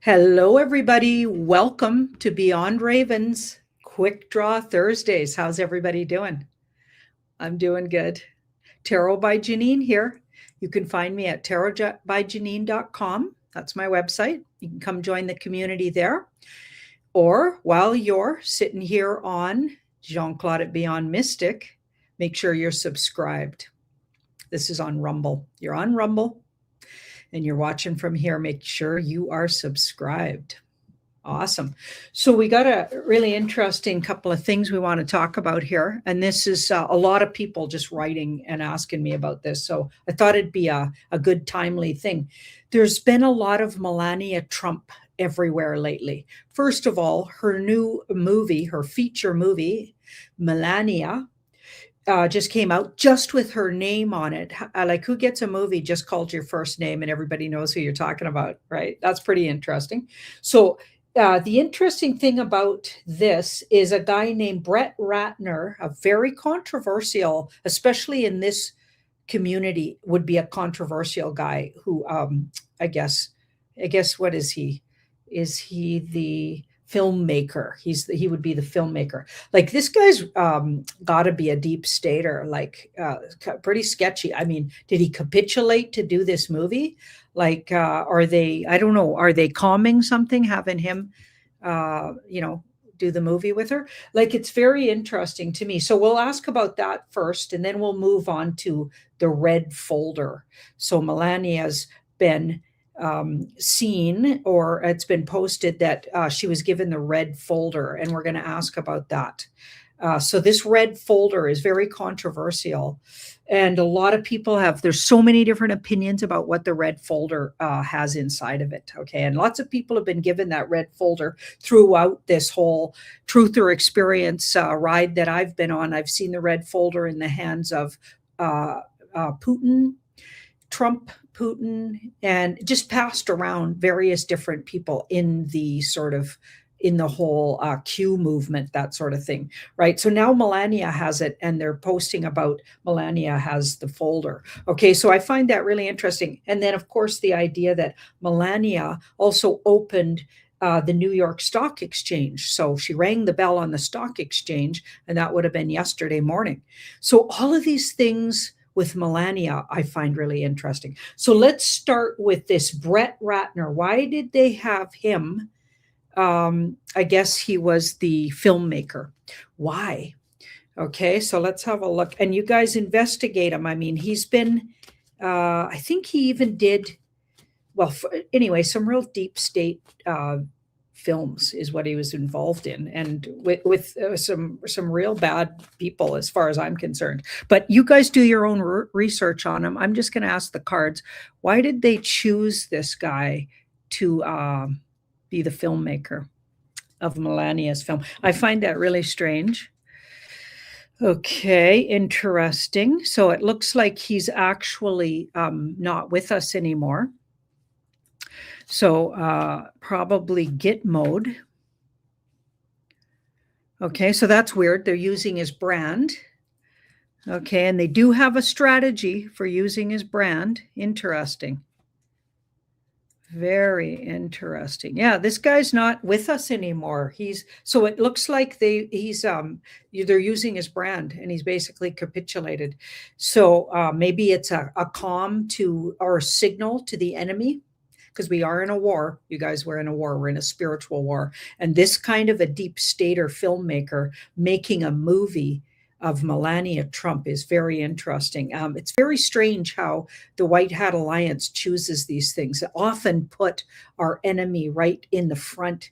Hello, everybody. Welcome to Beyond Ravens Quick Draw Thursdays. How's everybody doing? I'm doing good. Tarot by Janine here. You can find me at tarotbyjanine.com. That's my website. You can come join the community there. Or while you're sitting here on Jean-Claude at Beyond Mystic, make sure you're subscribed. This is on Rumble. You're on Rumble and you're watching from here. Make sure you are subscribed. Awesome. So we got a really interesting couple of things we want to talk about here. And this is a lot of people just writing and asking me about this. So I thought it'd be a good timely thing. There's been a lot of Melania Trump everywhere lately. First of all, her new movie, her feature movie, Melania, just came out just with her name on it. Like, who gets a movie just called your first name and everybody knows who you're talking about, right? That's pretty interesting. So the interesting thing about this is a guy named Brett Ratner, a very controversial, especially in this community, would be a controversial guy who, I guess, what is he? Is he the filmmaker? He would be the filmmaker. Like, this guy's got to be a deep stater, like pretty sketchy. I mean, did he capitulate to do this movie? Like, are they, I don't know, are they calming something, having him, do the movie with her? Like, it's very interesting to me. So we'll ask about that first, and then we'll move on to the red folder. So Melania's been seen, or it's been posted that she was given the red folder, and we're going to ask about that. So this red folder is very controversial, and a lot of people there's so many different opinions about what the red folder has inside of it. Okay. And lots of people have been given that red folder throughout this whole truth or experience ride that I've been on. I've seen the red folder in the hands of Trump, Putin, and just passed around various different people in the whole Q movement, that sort of thing, right? So now Melania has it, and they're posting about Melania has the folder. Okay, so I find that really interesting. And then, of course, the idea that Melania also opened the New York Stock Exchange. So she rang the bell on the stock exchange, and that would have been yesterday morning. So all of these things with Melania, I find really interesting. So let's start with this Brett Ratner. Why did they have him? I guess he was the filmmaker. Why? Okay, so let's have a look. And you guys investigate him. I mean, he's been, I think he even did, well, anyway, some real deep state films is what he was involved in, and with some real bad people as far as I'm concerned. But you guys do your own research on him. I'm just going to ask the cards, why did they choose this guy to be the filmmaker of Melania's film? I find that really strange. Okay, interesting. So it looks like he's actually not with us anymore. So probably Git mode. Okay, so that's weird. They're using his brand. Okay, and they do have a strategy for using his brand. Interesting. Very interesting. Yeah, this guy's not with us anymore. So it looks like they're using his brand, and he's basically capitulated. So maybe it's a calm to, or a signal to the enemy, because we are in a war. You guys, we're in a war. We're in a spiritual war. And this kind of a deep stater filmmaker making a movie of Melania Trump is very interesting. It's very strange how the White Hat Alliance chooses these things that often put our enemy right in the front,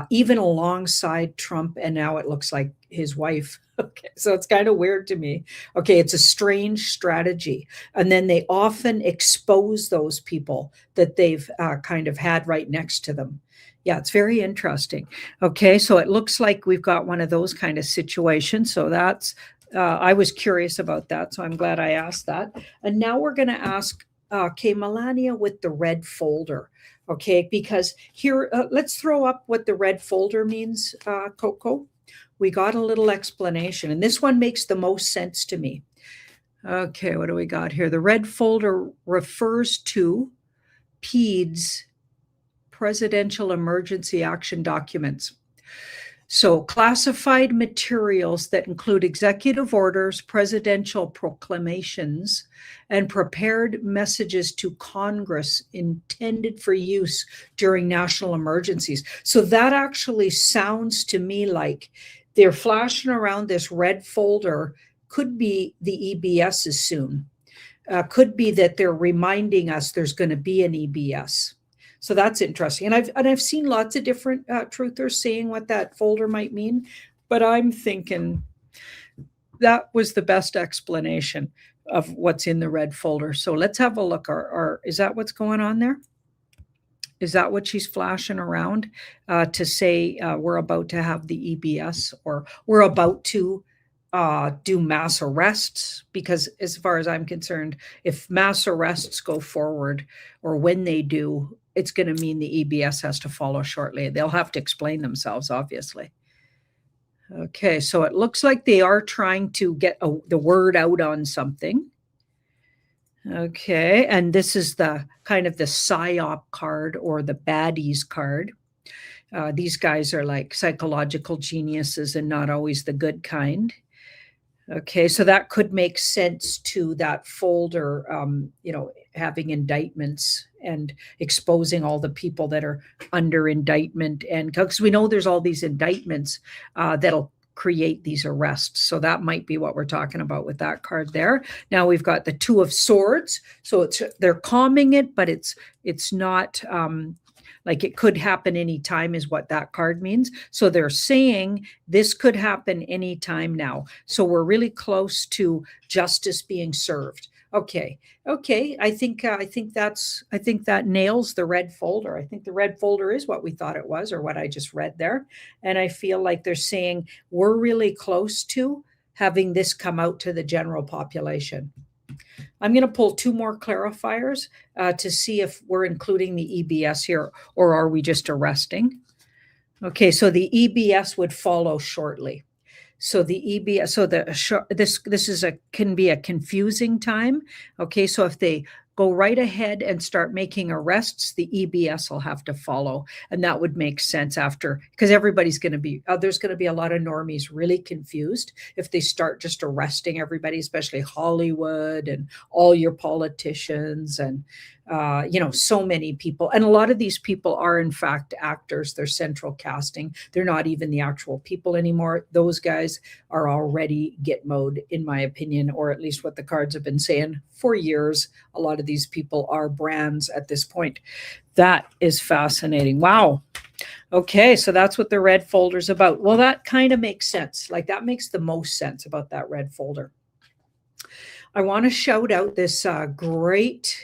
even alongside Trump. And now it looks like his wife. Okay, so it's kind of weird to me. Okay, it's a strange strategy. And then they often expose those people that they've kind of had right next to them. Yeah, it's very interesting. Okay, so it looks like we've got one of those kind of situations. So that's, I was curious about that. So I'm glad I asked that. And now we're going to ask, okay, Melania with the red folder. Okay, because here, let's throw up what the red folder means, Coco. We got a little explanation, and this one makes the most sense to me. Okay, what do we got here? The red folder refers to PED's presidential emergency action documents. So, classified materials that include executive orders, presidential proclamations, and prepared messages to Congress intended for use during national emergencies. So, that actually sounds to me like they're flashing around this red folder. Could be the EBS is soon. Could be that they're reminding us there's going to be an EBS. So that's interesting. And I've seen lots of different truthers saying what that folder might mean, but I'm thinking that was the best explanation of what's in the red folder. So let's have a look. Is that what's going on there? Is that what she's flashing around to say we're about to have the EBS, or we're about to do mass arrests? Because as far as I'm concerned, if mass arrests go forward, or when they do, it's going to mean the EBS has to follow shortly. They'll have to explain themselves, obviously. Okay, so it looks like they are trying to get the word out on something. Okay, and this is the kind of the PSYOP card, or the baddies card. These guys are like psychological geniuses and not always the good kind. Okay, so that could make sense to that folder, having indictments and exposing all the people that are under indictment. And because we know there's all these indictments that'll create these arrests. So that might be what we're talking about with that card there. Now we've got the Two of Swords. So they're calming it, but it's not like it could happen anytime is what that card means. So they're saying this could happen anytime now. So we're really close to justice being served. Okay. I think that nails the red folder. I think the red folder is what we thought it was, or what I just read there. And I feel like they're saying we're really close to having this come out to the general population. I'm going to pull two more clarifiers to see if we're including the EBS here, or are we just arresting? Okay, so the EBS would follow shortly. So the EBS, so this can be a confusing time. Okay, so if they go right ahead and start making arrests, the EBS will have to follow. And that would make sense after, because everybody's going to be, there's going to be a lot of normies really confused if they start just arresting everybody, especially Hollywood and all your politicians and, so many people. And a lot of these people are in fact actors. They're central casting. They're not even the actual people anymore. Those guys are already Gitmoed, in my opinion, or at least what the cards have been saying for years. A lot of these people are brands at this point. That is fascinating. Wow. Okay, so that's what the red folder's about. Well, that kind of makes sense. Like that makes the most sense about that red folder. I want to shout out this great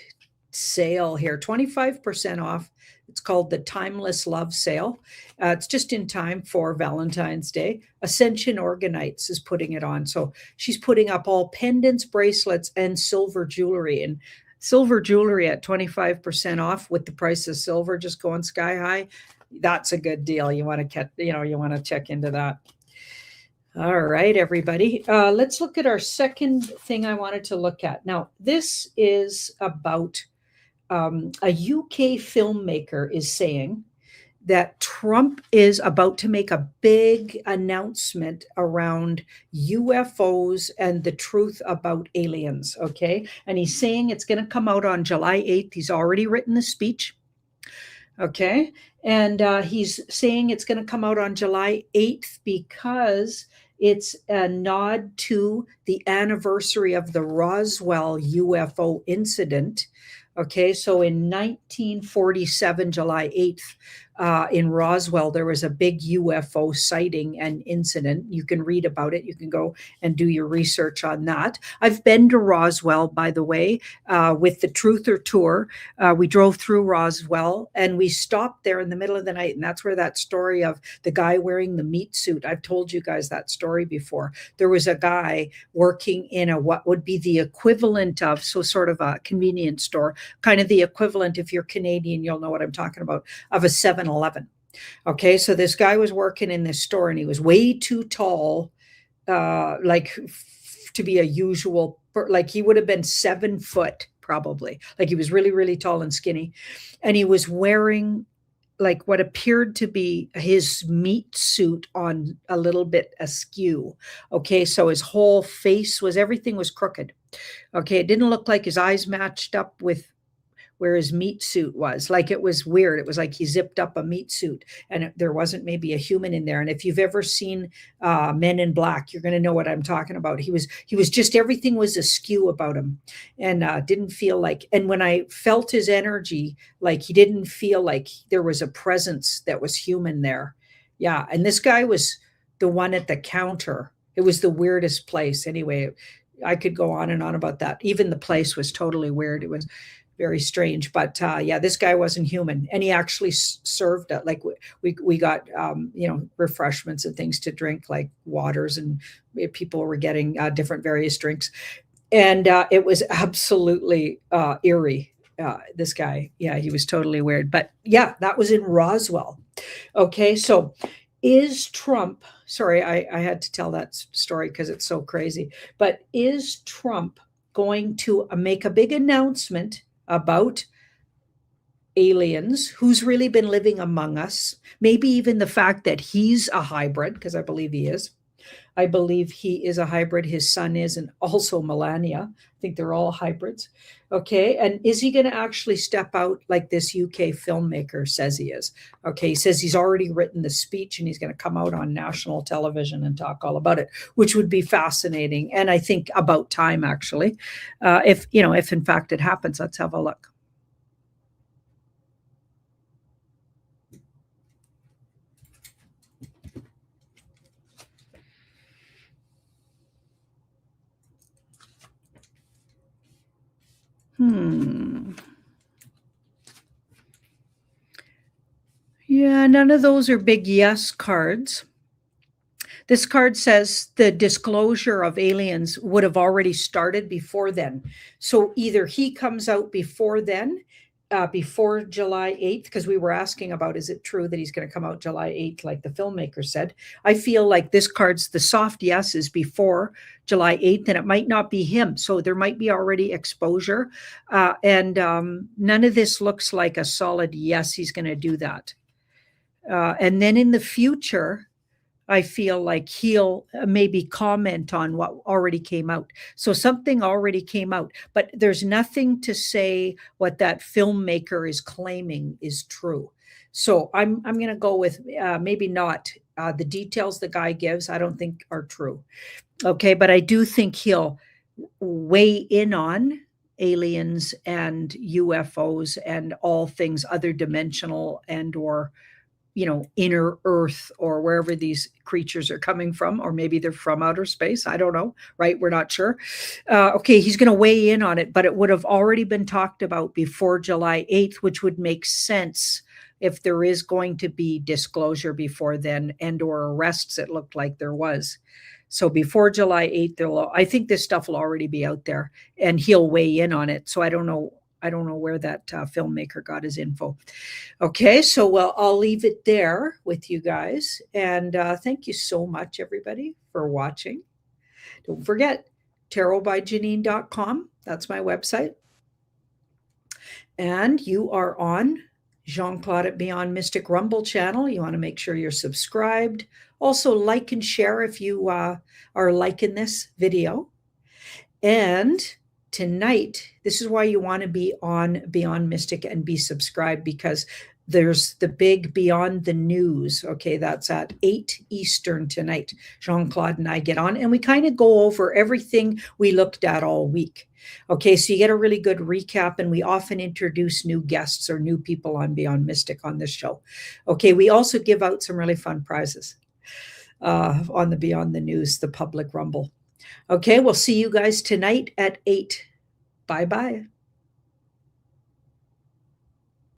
sale here, 25% off. It's called the Timeless Love Sale. It's just in time for Valentine's Day. Ascension Organites is putting it on. So she's putting up all pendants, bracelets, and silver jewelry. And silver jewelry at 25% off with the price of silver just going sky high. That's a good deal. You want to check into that. All right, everybody. Let's look at our second thing I wanted to look at. Now, this is about a UK filmmaker is saying that Trump is about to make a big announcement around UFOs and the truth about aliens. Okay. And he's saying it's going to come out on July 8th. He's already written the speech. Okay. And he's saying it's going to come out on July 8th because it's a nod to the anniversary of the Roswell UFO incident. Okay, so in 1947, July 8th, in Roswell, there was a big UFO sighting and incident. You can read about it. You can go and do your research on that. I've been to Roswell, by the way, with the Truther Tour. We drove through Roswell and we stopped there in the middle of the night. And that's where that story of the guy wearing the meat suit, I've told you guys that story before. There was a guy working in what would be the equivalent of, so sort of a convenience store, kind of the equivalent, if you're Canadian, you'll know what I'm talking about, of a 7-Eleven. Okay, so this guy was working in this store and he was way too tall, to be a usual, like he would have been 7 foot probably. Like he was really, really tall and skinny. And he was wearing like what appeared to be his meat suit on a little bit askew. Okay, so his whole face was, everything was crooked. Okay, it didn't look like his eyes matched up with where his meat suit was. Like, it was weird. It was like he zipped up a meat suit and there wasn't maybe a human in there. And if you've ever seen Men in Black, you're going to know what I'm talking about. He was just, everything was askew about him, and didn't feel like, and when I felt his energy, like he didn't feel like there was a presence that was human there. Yeah. And this guy was the one at the counter. It was the weirdest place. Anyway, I could go on and on about that. Even the place was totally weird. It was very strange. But yeah, this guy wasn't human, and he actually served like we got refreshments and things to drink, like waters, and people were getting different various drinks, and it was absolutely eerie. This guy, yeah, he was totally weird. But yeah, that was in Roswell. Okay, so is Trump? Sorry, I had to tell that story because it's so crazy. But is Trump going to make a big announcement about aliens, who's really been living among us? Maybe even the fact that he's a hybrid, because I believe he is. I believe he is a hybrid. His son is, and also Melania. I think they're all hybrids. Okay. And is he going to actually step out like this UK filmmaker says he is? Okay. He says he's already written the speech and he's going to come out on national television and talk all about it, which would be fascinating. And I think about time, actually. If in fact it happens, let's have a look. Yeah, none of those are big yes cards. This card says the disclosure of aliens would have already started before then. So either he comes out before then, before July 8th, because we were asking about, is it true that he's going to come out July 8th, like the filmmaker said? I feel like this card's the soft yes is before July 8th, and it might not be him. So there might be already exposure. And none of this looks like a solid yes, he's going to do that. And then in the future, I feel like he'll maybe comment on what already came out. So something already came out, but there's nothing to say what that filmmaker is claiming is true. So I'm going to go with maybe not. The details the guy gives, I don't think are true. Okay, but I do think he'll weigh in on aliens and UFOs and all things other dimensional and or inner earth, or wherever these creatures are coming from, or maybe they're from outer space. I don't know, right? We're not sure. Okay, he's going to weigh in on it, but it would have already been talked about before July 8th, which would make sense if there is going to be disclosure before then and or arrests. It looked like there was. So before July 8th, I think this stuff will already be out there, and he'll weigh in on it. So I don't know where that filmmaker got his info. Okay, so well, I'll leave it there with you guys. And thank you so much, everybody, for watching. Don't forget, tarotbyjanine.com. That's my website. And you are on Jean-Claude at Beyond Mystic Rumble channel. You want to make sure you're subscribed. Also, like and share if you are liking this video. And tonight, this is why you want to be on Beyond Mystic and be subscribed, because there's the big Beyond the News. Okay, that's at 8 Eastern tonight. Jean-Claude and I get on and we kind of go over everything we looked at all week. Okay, so you get a really good recap, and we often introduce new guests or new people on Beyond Mystic on this show. Okay, we also give out some really fun prizes on the Beyond the News, the public rumble. Okay, we'll see you guys tonight at 8. Bye-bye.